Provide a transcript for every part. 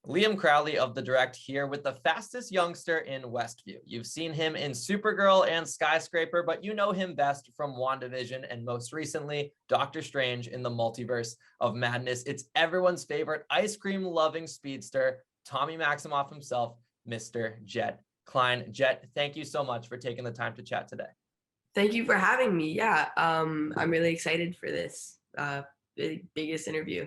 Liam Crowley of The Direct here with the fastest youngster in Westview. You've seen him in Supergirl and Skyscraper, but you know him best from WandaVision and most recently, Doctor Strange in the Multiverse of Madness. It's everyone's favorite ice cream loving speedster, Tommy Maximoff himself, Mr. Jett Klyne. Jett, thank you so much for taking the time to chat today. Thank you for having me. Yeah, I'm really excited for this biggest interview.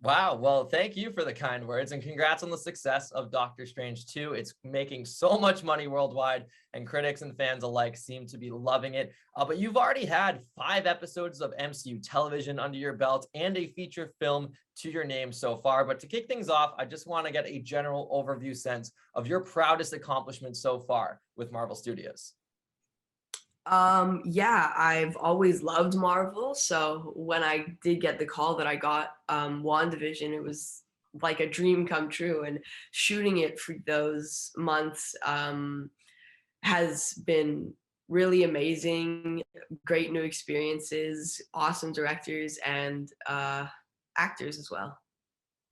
Wow. Well, thank you for the kind words and congrats on the success of Doctor Strange 2. It's making so much money worldwide and critics and fans alike seem to be loving it. But you've already had 5 episodes of MCU television under your belt and a feature film to your name so far. But to kick things off, I just want to get a general overview sense of your proudest accomplishment so far with Marvel Studios. Yeah, I've always loved Marvel. So when I did get the call that I got WandaVision, it was like a dream come true. And shooting it for those months has been really amazing. Great new experiences, awesome directors and actors as well.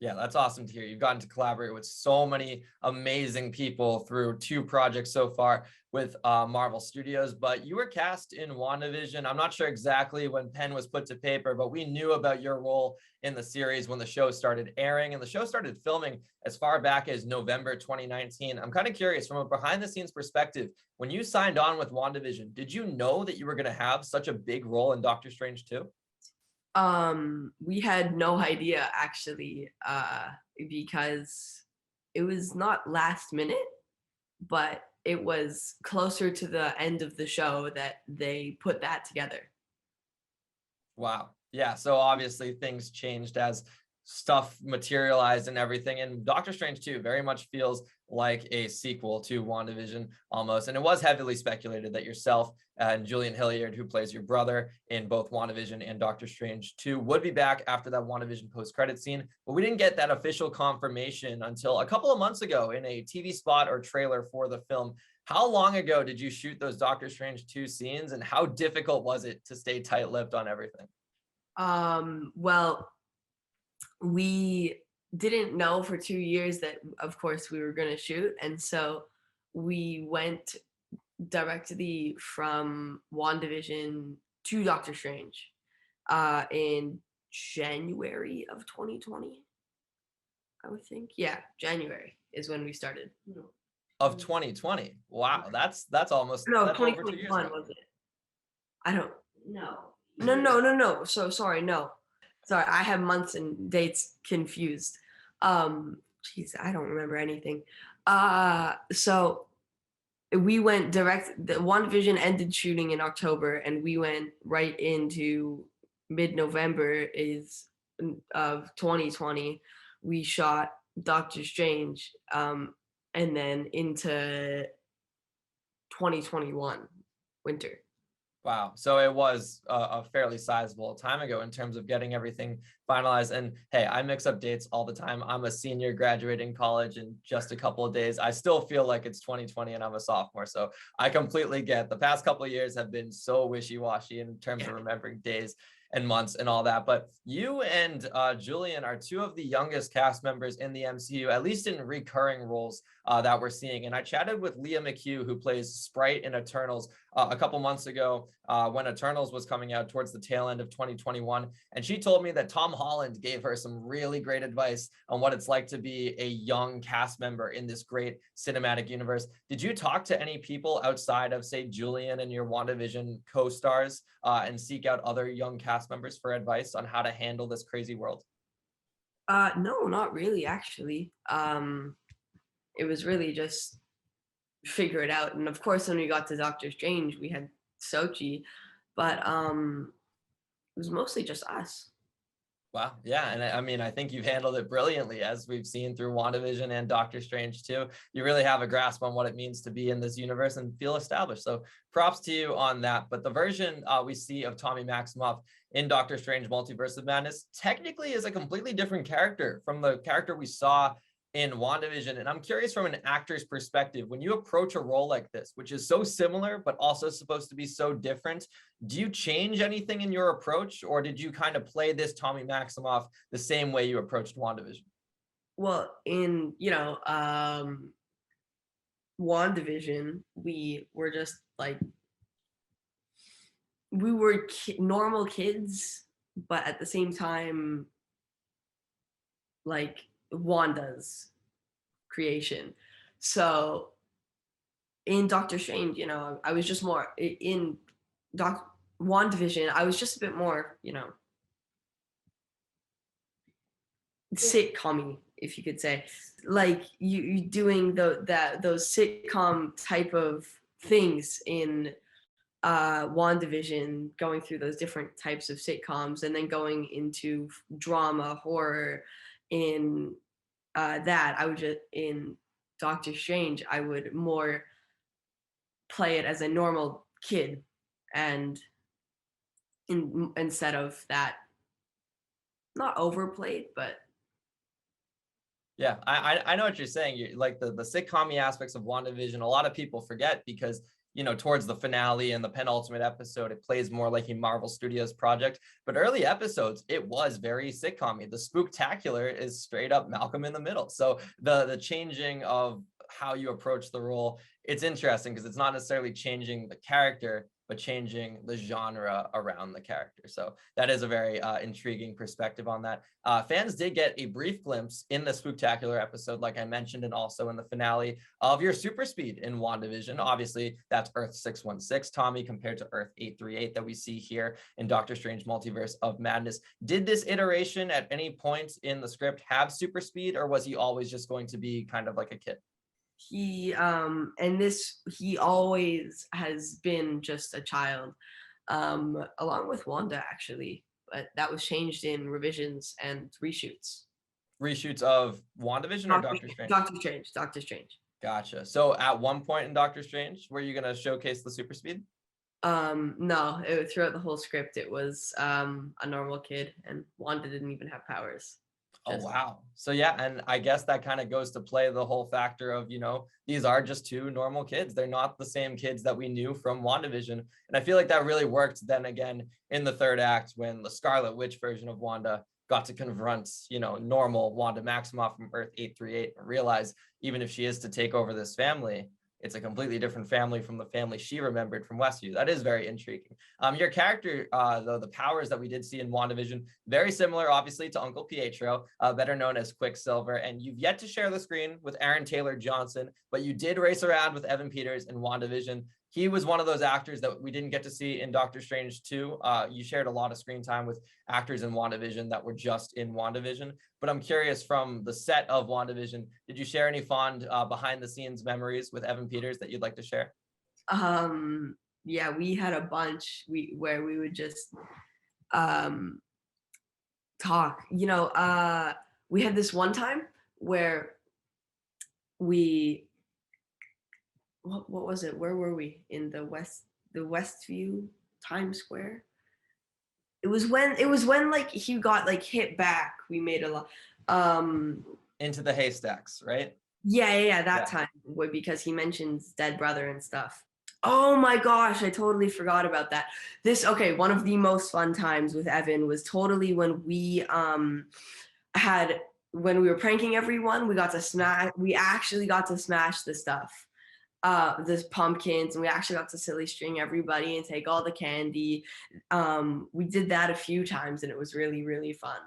Yeah, that's awesome to hear. You've gotten to collaborate with so many amazing people through 2 projects so far with Marvel Studios, but you were cast in WandaVision. I'm not sure exactly when pen was put to paper, but we knew about your role in the series when the show started airing, and the show started filming as far back as November 2019. I'm kind of curious, from a behind the scenes perspective, when you signed on with WandaVision, did you know that you were going to have such a big role in Doctor Strange 2? We had no idea actually, because it was not last minute, but it was closer to the end of the show that they put that together. Wow. Yeah. So obviously things changed as stuff materialized and everything. And Doctor Strange 2 very much feels like a sequel to WandaVision almost. And it was heavily speculated that yourself and Julian Hilliard, who plays your brother in both WandaVision and Doctor Strange 2, would be back after that WandaVision post-credit scene. But we didn't get that official confirmation until a couple of months ago in a TV spot or trailer for the film. How long ago did you shoot those Doctor Strange 2 scenes, and how difficult was it to stay tight-lipped on everything? Well, we didn't know for 2 years that, of course, we were going to shoot. And so we went directly from WandaVision to Doctor Strange in January of 2020, I would think. Yeah, January is when we started. Of 2020. Wow, that's almost no, that's 2021 was it? I don't No. So sorry, no. Sorry, I have months and dates confused. Jeez, I don't remember anything. So we went direct. The WandaVision ended shooting in October, and we went right into mid-November of 2020. We shot Doctor Strange, and then into 2021 winter. Wow. So it was a fairly sizable time ago in terms of getting everything finalized. And hey, I mix up dates all the time. I'm a senior graduating college in just a couple of days. I still feel like it's 2020 and I'm a sophomore. So I completely get the past couple of years have been so wishy-washy in terms of remembering days and months and all that. But you and Julian are 2 of the youngest cast members in the MCU, at least in recurring roles that we're seeing. And I chatted with Leah McHugh, who plays Sprite in Eternals, a couple months ago when Eternals was coming out towards the tail end of 2021. And she told me that Tom Holland gave her some really great advice on what it's like to be a young cast member in this great cinematic universe. Did you talk to any people outside of, say, Julian and your WandaVision co-stars and seek out other young cast members for advice on how to handle this crazy world? No, not really, actually. It was really just figure it out. And of course, when we got to Doctor Strange, we had Sochi, but it was mostly just us. Wow. Yeah. And I mean, I think you've handled it brilliantly, as we've seen through WandaVision and Doctor Strange too. You really have a grasp on what it means to be in this universe and feel established. So props to you on that. But the version we see of Tommy Maximoff in Doctor Strange Multiverse of Madness technically is a completely different character from the character we saw in WandaVision. And I'm curious, from an actor's perspective, when you approach a role like this, which is so similar, but also supposed to be so different, do you change anything in your approach, or did you kind of play this Tommy Maximoff the same way you approached WandaVision? well, in WandaVision, we were just like normal kids, but at the same time, like Wanda's creation. So in Doctor Strange, I was just more in WandaVision. I was just a bit more, sitcom-y, if you could say, like you doing those sitcom type of things in WandaVision, going through those different types of sitcoms, and then going into drama, horror. In that, I would just in Doctor Strange, I would more play it as a normal kid, and instead of that, not overplayed, but Yeah, I know what you're saying. You like the sitcom aspects of WandaVision. A lot of people forget because towards the finale and the penultimate episode, it plays more like a Marvel Studios project. But early episodes, it was very sitcom-y. The spooktacular is straight up Malcolm in the Middle. So the changing of how you approach the role, it's interesting because it's not necessarily changing the character, but changing the genre around the character. So that is a very intriguing perspective on that. Fans did get a brief glimpse in the spooktacular episode, like I mentioned, and also in the finale of your super speed in WandaVision. Obviously, that's Earth 616, Tommy, compared to Earth 838 that we see here in Doctor Strange Multiverse of Madness. Did this iteration at any point in the script have super speed, or was he always just going to be kind of like a kid? he always has been just a child, along with Wanda, actually, but that was changed in revisions and reshoots. Reshoots of WandaVision or Doctor Strange? Doctor Strange. Gotcha. So at one point in Doctor Strange, were you going to showcase the super speed? No, throughout the whole script, it was a normal kid, and Wanda didn't even have powers. Oh, wow. So yeah, and I guess that kind of goes to play the whole factor of, these are just two normal kids. They're not the same kids that we knew from WandaVision. And I feel like that really worked then again in the third act when the Scarlet Witch version of Wanda got to confront, normal Wanda Maximoff from Earth 838 and realize even if she is to take over this family, it's a completely different family from the family she remembered from Westview. That is very intriguing. Your character, though, the powers that we did see in WandaVision, very similar, obviously, to Uncle Pietro, better known as Quicksilver. And you've yet to share the screen with Aaron Taylor Johnson, but you did race around with Evan Peters in WandaVision. He was one of those actors that we didn't get to see in Doctor Strange 2. You shared a lot of screen time with actors in WandaVision that were just in WandaVision. But I'm curious, from the set of WandaVision, did you share any fond behind the scenes memories with Evan Peters that you'd like to share? Yeah, we had a bunch where we would just talk. We had this one time where what was it? Where were we? In the Westview Times Square. It was when like he got like hit back. We made a lot. Into the haystacks, right? Yeah, that time, because he mentions dead brother and stuff. Oh my gosh, I totally forgot about that. One of the most fun times with Evan was totally when we were pranking everyone. We actually got to smash the stuff, the pumpkins, and we actually got to silly string everybody and take all the candy. We did that a few times, and it was really, really fun.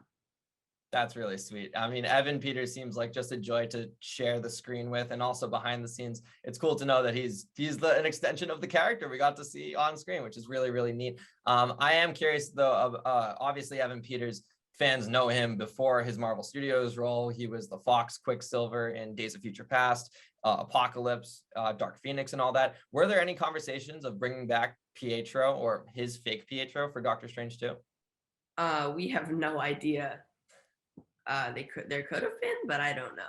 That's really sweet. I mean, Evan Peters seems like just a joy to share the screen with, and also behind the scenes. It's cool to know that he's an extension of the character we got to see on screen, which is really, really neat. I am curious though, obviously Evan Peters, fans know him before his Marvel Studios role. He was the Fox Quicksilver in Days of Future Past, Apocalypse, Dark Phoenix, and all that. Were there any conversations of bringing back Pietro or his fake Pietro for Doctor Strange 2? We have no idea. There could have been, but I don't know.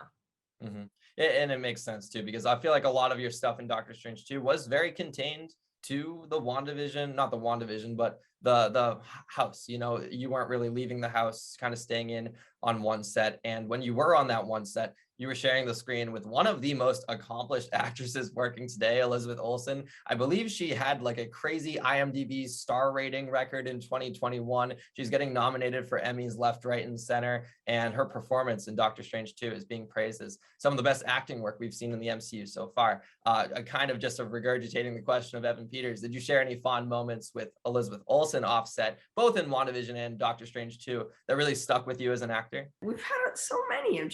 Mm-hmm. And it makes sense too, because I feel like a lot of your stuff in Doctor Strange 2 was very contained to the WandaVision, not the WandaVision, but the house. You weren't really leaving the house, kind of staying in on one set. And when you were on that one set, you were sharing the screen with one of the most accomplished actresses working today, Elizabeth Olsen. I believe she had like a crazy IMDb star rating record in 2021. She's getting nominated for Emmys left, right, and center, and her performance in Doctor Strange 2 is being praised as some of the best acting work we've seen in the MCU so far. A kind of just of regurgitating the question of Evan Peters, did you share any fond moments with Elizabeth Olsen offset, both in WandaVision and Doctor Strange 2, that really stuck with you as an actor? We've had so many. I'm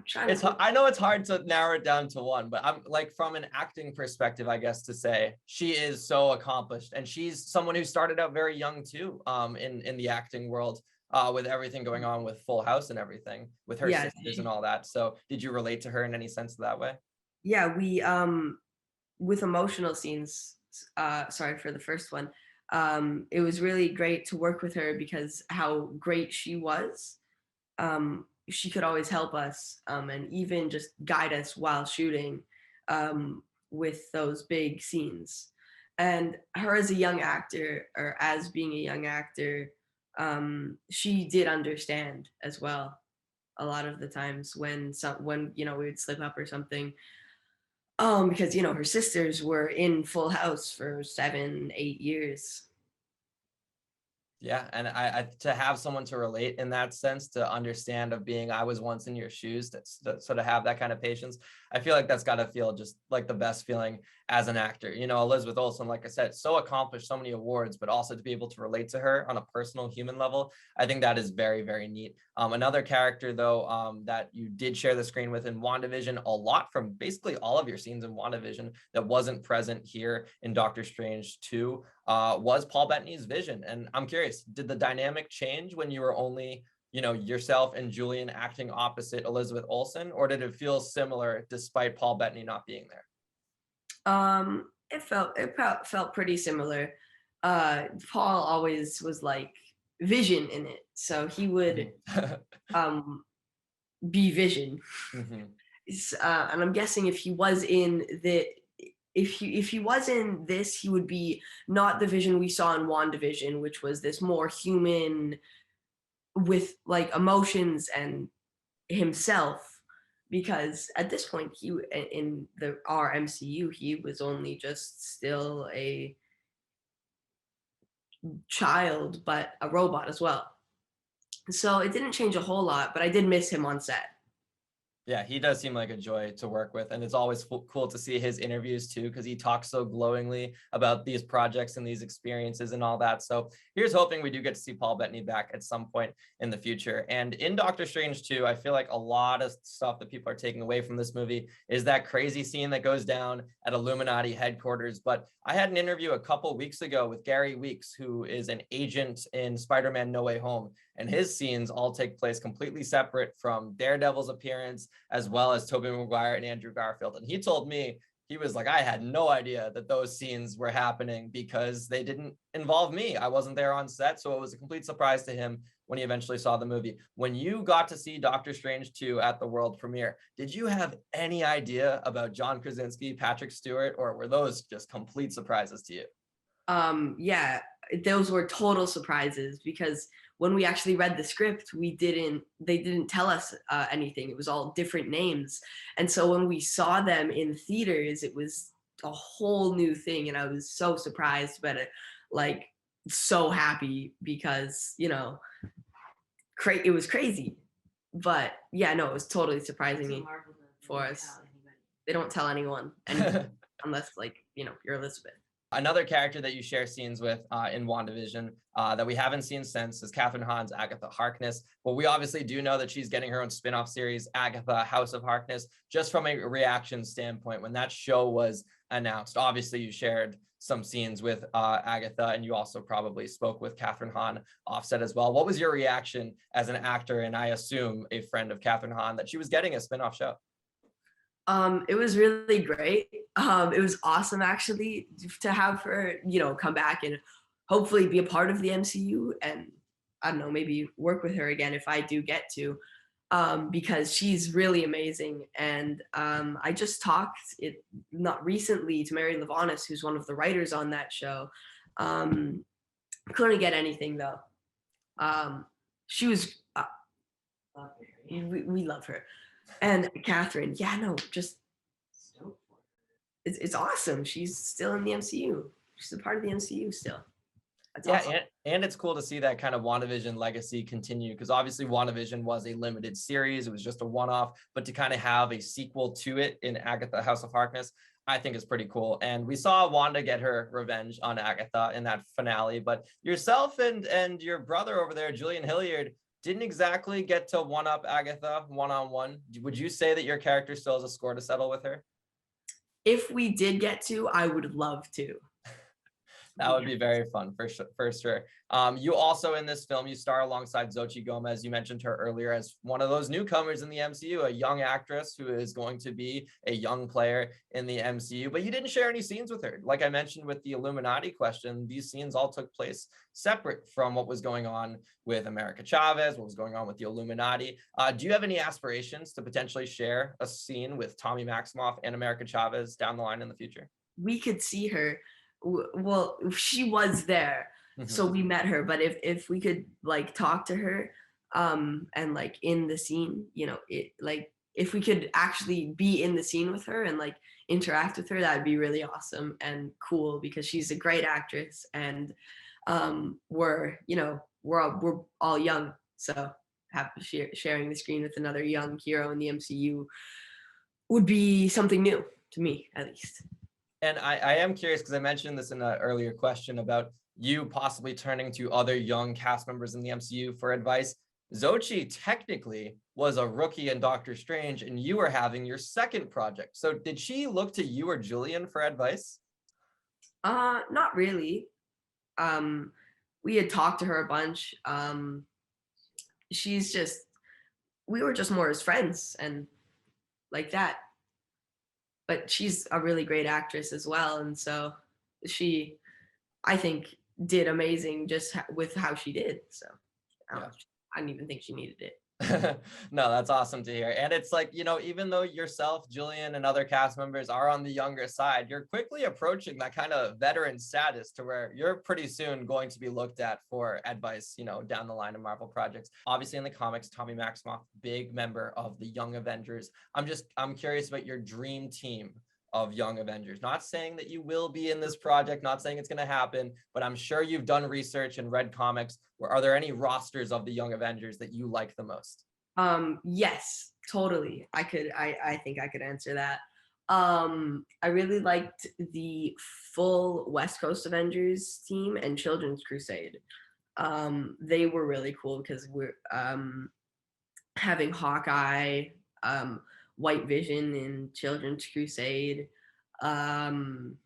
trying It's to. I know it's hard to narrow it down to one, but I'm like, from an acting perspective, I guess to say she is so accomplished, and she's someone who started out very young too, in the acting world, with everything going on with Full House and everything with her Yeah, sisters and all that. So did you relate to her in any sense that way? yeah. We with emotional scenes. Sorry for the first one. It was really great to work with her because how great she was. She could always help us, and even just guide us while shooting, with those big scenes. And her as a young actor, or as being a young actor, she did understand as well a lot of the times when we would slip up or something. Because her sisters were in Full House for 7, 8 years. Yeah, and I to have someone to relate in that sense, to understand of being I was once in your shoes, to sort of have that kind of patience, I feel like that's got to feel just like the best feeling as an actor. Elizabeth Olsen, like I said, so accomplished, so many awards, but also to be able to relate to her on a personal human level, I think that is very, very neat. Another character though, that you did share the screen with in WandaVision a lot, from basically all of your scenes in WandaVision, that wasn't present here in Doctor Strange 2, was Paul Bettany's Vision. And I'm curious, did the dynamic change when you were only, yourself and Julian acting opposite Elizabeth Olsen, or did it feel similar despite Paul Bettany not being there? It felt pretty similar. Paul always was like Vision in it, so he would um be Vision. Mm-hmm. And I'm guessing if he was in the if he was in this, he would be not the Vision we saw in WandaVision, which was this more human with like emotions and himself. Because at this point, he in the our MCU, he was only just still a child, but a robot as well. So it didn't change a whole lot, but I did miss him on set. Yeah, he does seem like a joy to work with. And it's always cool to see his interviews too, because he talks so glowingly about these projects and these experiences and all that. So here's hoping we do get to see Paul Bettany back at some point in the future. And in Doctor Strange 2, I feel like a lot of stuff that people are taking away from this movie is that crazy scene that goes down at Illuminati headquarters. But I had an interview a couple weeks ago with Gary Weeks, who is an agent in Spider-Man No Way Home. And his scenes all take place completely separate from Daredevil's appearance, as well as Tobey Maguire and Andrew Garfield. And he told me, he was like, I had no idea that those scenes were happening because they didn't involve me. I wasn't there on set. So it was a complete surprise to him when he eventually saw the movie. When you got to see Doctor Strange 2 at the world premiere, did you have any idea about John Krasinski, Patrick Stewart, or were those just complete surprises to you? Yeah, those were total surprises because when we actually read the script, they didn't tell us anything. It was all different names. And so when we saw them in theaters, it was a whole new thing. And I was so surprised, but like so happy because, it was crazy. But yeah, no, it was totally surprising me for us. They don't tell anyone unless you're Elizabeth. Another character that you share scenes with in WandaVision that we haven't seen since is Kathryn Hahn's Agatha Harkness. But we obviously do know that she's getting her own spin-off series, Agatha House of Harkness, just from a reaction standpoint. When that show was announced, obviously you shared some scenes with Agatha, and you also probably spoke with Kathryn Hahn offset as well. What was your reaction as an actor, and I assume a friend of Kathryn Hahn, that she was getting a spin-off show? It was really great. It was awesome actually to have her, come back and hopefully be a part of the MCU, and I don't know, maybe work with her again if I do get to, because she's really amazing. And I just talked not recently to Mary Lavanis, who's one of the writers on that show. Couldn't get anything though. She was, we love her. And Catherine, yeah, no, just it's awesome. She's still in the MCU. She's a part of the MCU still. That's Yeah, awesome. and it's cool to see that kind of WandaVision legacy continue, because obviously WandaVision was a limited series. It was just a one-off, but to kind of have a sequel to it in Agatha House of Harkness, I think is pretty cool. And we saw Wanda get her revenge on Agatha in that finale, but yourself and your brother over there, Julian Hilliard, didn't exactly get to one-up Agatha one-on-one. Would you say that your character still has a score to settle with her? If we did get to, I would love to. That would be very fun for sure. For sure. You also in this film, you star alongside Xochitl Gomez. You mentioned her earlier as one of those newcomers in the MCU, a young actress who is going to be a young player in the MCU. But you didn't share any scenes with her. Like I mentioned with the Illuminati question, these scenes all took place separate from what was going on with America Chavez, what was going on with the Illuminati. Do you have any aspirations to potentially share a scene with Tommy Maximoff and America Chavez down the line in the future? We could see her. Well, she was there, so we met her. But if we could like talk to her, and like in the scene, it like if we could actually be in the scene with her and like interact with her, that'd be really awesome and cool, because she's a great actress, and we're all young, so sharing the screen with another young hero in the MCU would be something new to me, at least. And I am curious, because I mentioned this in an earlier question about you possibly turning to other young cast members in the MCU for advice. Xochitl technically was a rookie in Doctor Strange, and you were having your second project. So did she look to you or Julian for advice? Not really. We had talked to her a bunch. We were just more as friends and like that. But she's a really great actress as well, and so she, I think, did amazing just with how she did. So I don't even think she needed it. No, that's awesome to hear. And it's like, even though yourself, Julian, and other cast members are on the younger side, you're quickly approaching that kind of veteran status to where you're pretty soon going to be looked at for advice, down the line of Marvel projects. Obviously in the comics, Tommy Maximoff, big member of the Young Avengers. I'm curious about your dream team of Young Avengers. Not saying that you will be in this project, not saying it's going to happen, but I'm sure you've done research and read comics. Are there any rosters of the Young Avengers that you like the most? Yes, totally. I think I could answer that. I really liked the full West Coast Avengers team and Children's Crusade. They were really cool because we're having Hawkeye, White Vision in Children's Crusade, the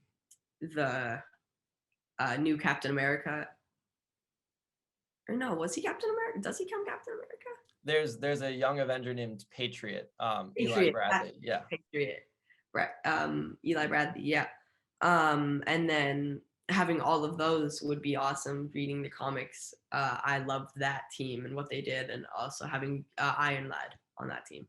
new Captain America. Or no, was he Captain America? Does he come Captain America? There's a young Avenger named Patriot, Eli Patriot, Bradley. Yeah. Patriot. Right. Eli Bradley, yeah. And then having all of those would be awesome. Reading the comics, I loved that team and what they did, and also having Iron Lad on that team.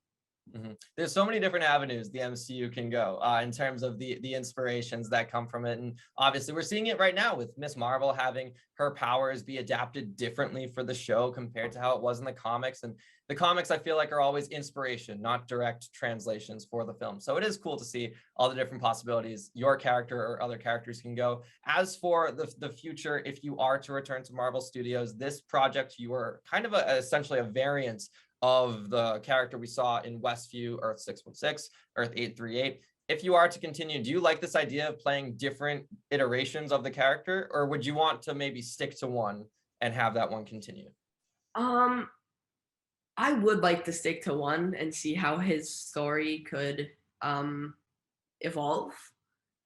There's so many different avenues the MCU can go in terms of the inspirations that come from it. And obviously we're seeing it right now with Miss Marvel having her powers be adapted differently for the show compared to how it was in the comics. And the comics, I feel like, are always inspiration, not direct translations for the film. So it is cool to see all the different possibilities your character or other characters can go. As for the future, if you are to return to Marvel Studios, this project, you are kind of essentially a variant of the character we saw in Westview, Earth 616, Earth 838. If you are to continue, do you like this idea of playing different iterations of the character, or would you want to maybe stick to one and have that one continue? I would like to stick to one and see how his story could evolve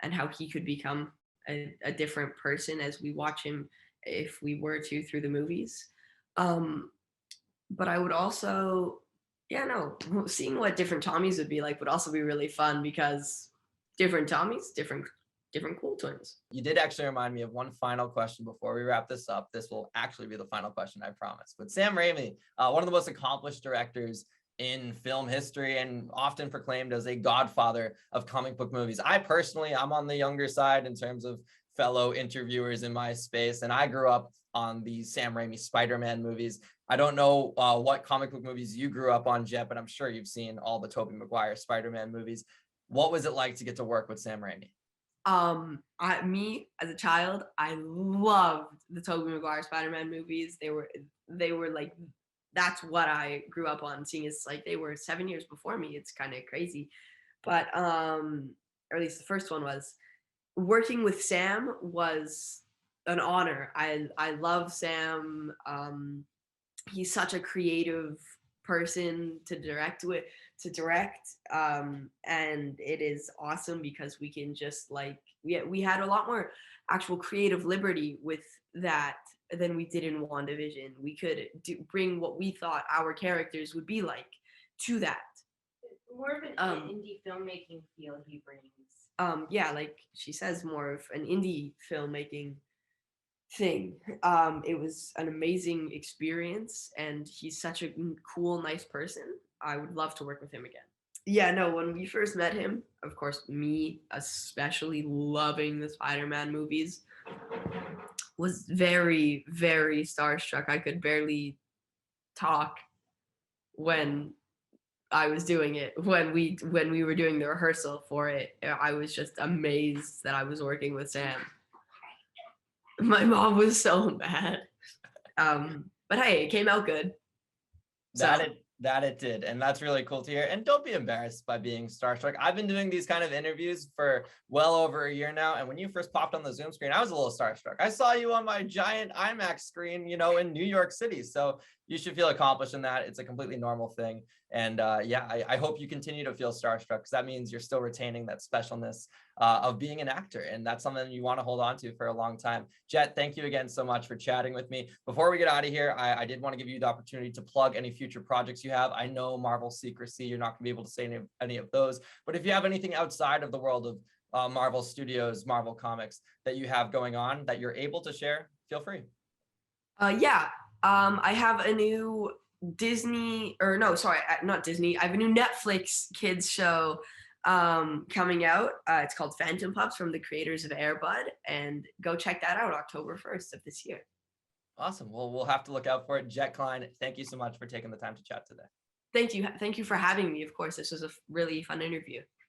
and how he could become a different person as we watch him, if we were to, through the movies. But I would also, seeing what different Tommies would be like would also be really fun, because different Tommies, different cool twins. You did actually remind me of one final question before we wrap this up. This will actually be the final question, I promise. But Sam Raimi, one of the most accomplished directors in film history and often proclaimed as a godfather of comic book movies. I'm on the younger side in terms of fellow interviewers in my space, and I grew up on the Sam Raimi Spider-Man movies. I don't know what comic book movies you grew up on, Jett, but I'm sure you've seen all the Tobey Maguire Spider-Man movies. What was it like to get to work with Sam Raimi? Me as a child, I loved the Tobey Maguire Spider-Man movies. They were like, that's what I grew up on, seeing as like they were 7 years before me. It's kind of crazy, but or at least the first one was. Working with Sam was an honor. I love Sam. He's such a creative person to direct with, and it is awesome because we can just like we had a lot more actual creative liberty with that than we did in WandaVision. We could bring what we thought our characters would be like to that. More of an indie filmmaking feel he brings. Yeah, like she says, more of an indie filmmaking thing. It was an amazing experience, and he's such a cool, nice person. I would love to work with him again. Yeah, no, when we first met him, of course, me especially loving the Spider-Man movies, was very, very starstruck. I could barely talk when I was doing it. When we were doing the rehearsal for it, I was just amazed that I was working with Sam. My mom was so mad. But hey, it came out good. That it did. And that's really cool to hear. And don't be embarrassed by being starstruck. I've been doing these kind of interviews for well over a year now. And when you first popped on the Zoom screen, I was a little starstruck. I saw you on my giant IMAX screen, in New York City. So you should feel accomplished in that. It's a completely normal thing. And I hope you continue to feel starstruck, because that means you're still retaining that specialness of being an actor. And that's something you want to hold on to for a long time. Jett, thank you again so much for chatting with me. Before we get out of here, I did want to give you the opportunity to plug any future projects you have. I know Marvel secrecy, you're not going to be able to say any of those. But if you have anything outside of the world of Marvel Studios, Marvel Comics that you have going on that you're able to share, feel free. I have a new not Disney. I have a new Netflix kids show coming out. It's called Phantom Pups, from the creators of Air Bud, and go check that out October 1st of this year. Awesome. Well, we'll have to look out for it. Jett Klyne, thank you so much for taking the time to chat today. Thank you for having me. Of course, this was a really fun interview.